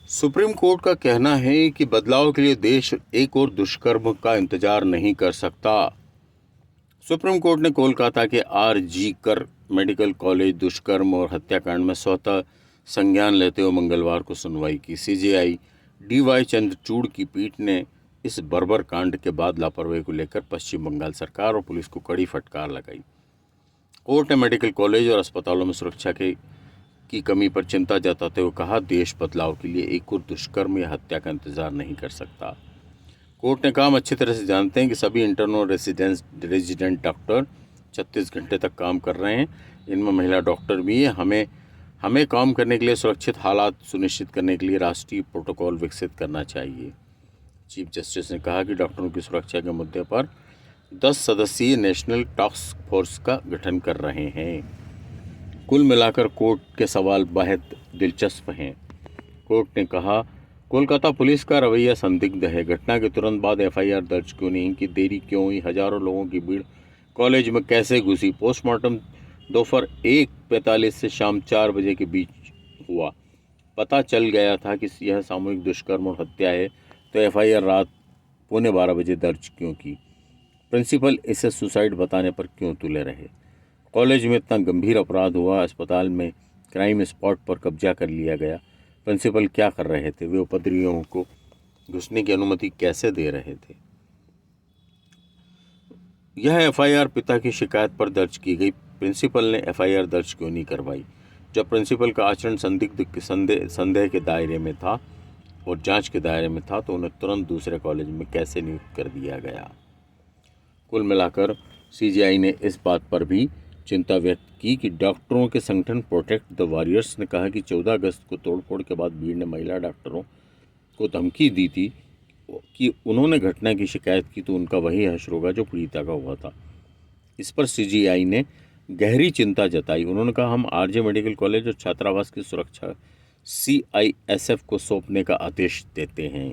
Supreme court का कहना है कि बदलाव के लिए देश एक और दुष्कर्म का इंतजार नहीं कर सकता। सुप्रीम कोर्ट ने कोलकाता के आर.जी. कर मेडिकल कॉलेज दुष्कर्म और हत्याकांड में स्वतः संज्ञान लेते हुए मंगलवार को सुनवाई की। CJI D.Y.. चंद्रचूड़ की पीठ ने इस बर्बर कांड के बाद लापरवाही को लेकर पश्चिम बंगाल सरकार और पुलिस को कड़ी फटकार लगाई। कोर्ट ने मेडिकल कॉलेज और अस्पतालों में सुरक्षा की कमी पर चिंता जताते हुए कहा, देश बदलाव के लिए एक और दुष्कर्म या हत्या का इंतजार नहीं कर सकता। कोर्ट ने कहा, हम अच्छी तरह से जानते हैं कि सभी इंटर्न और रेजिडेंट डॉक्टर 36 घंटे तक काम कर रहे हैं। इनमें महिला डॉक्टर भी है। हमें काम करने के लिए सुरक्षित हालात सुनिश्चित करने के लिए राष्ट्रीय प्रोटोकॉल विकसित करना चाहिए। चीफ जस्टिस ने कहा कि डॉक्टरों की सुरक्षा के मुद्दे पर 10 सदस्यीय नेशनल टास्क फोर्स का गठन कर रहे हैं। कुल मिलाकर कोर्ट के सवाल बेहद दिलचस्प हैं। कोर्ट ने कहा, कोलकाता पुलिस का रवैया संदिग्ध है। घटना के तुरंत बाद एफआईआर दर्ज क्यों नहीं की? देरी क्यों हुई? हजारों लोगों की भीड़ कॉलेज में कैसे घुसी? पोस्टमार्टम दोपहर 1:45 से शाम 4 बजे के बीच हुआ। पता चल गया था कि यह सामूहिक दुष्कर्म और हत्या है, तो एफआईआर रात 11:15 बजे दर्ज क्यों की? प्रिंसिपल इसे सुसाइड बताने पर क्यों तुले रहे? कॉलेज में इतना गंभीर अपराध हुआ, अस्पताल में क्राइम स्पॉट पर कब्जा कर लिया गया। प्रिंसिपल क्या कर रहे थे? वे उपद्रवियों को घुसने की अनुमति कैसे दे रहे थे? यह एफआईआर पिता की शिकायत पर दर्ज की गई। प्रिंसिपल ने एफआईआर दर्ज क्यों नहीं करवाई? जब प्रिंसिपल का आचरण संदेह के दायरे में था और जांच के दायरे में था, तो उन्हें तुरंत दूसरे कॉलेज में कैसे नियुक्त कर दिया गया? कुल मिलाकर सीजीआई ने इस बात पर भी चिंता व्यक्त की कि डॉक्टरों के संगठन प्रोटेक्ट द वॉरियर्स ने कहा कि 14 अगस्त को तोड़फोड़ के बाद भीड़ ने महिला डॉक्टरों को धमकी दी थी कि उन्होंने घटना की शिकायत की तो उनका वही हश्र होगा जो पीड़िता का हुआ था। इस पर सीजीआई ने गहरी चिंता जताई। उन्होंने कहा, हम आरजे मेडिकल कॉलेज और छात्रावास की सुरक्षा सीआईएसएफ को सौंपने का आदेश देते हैं।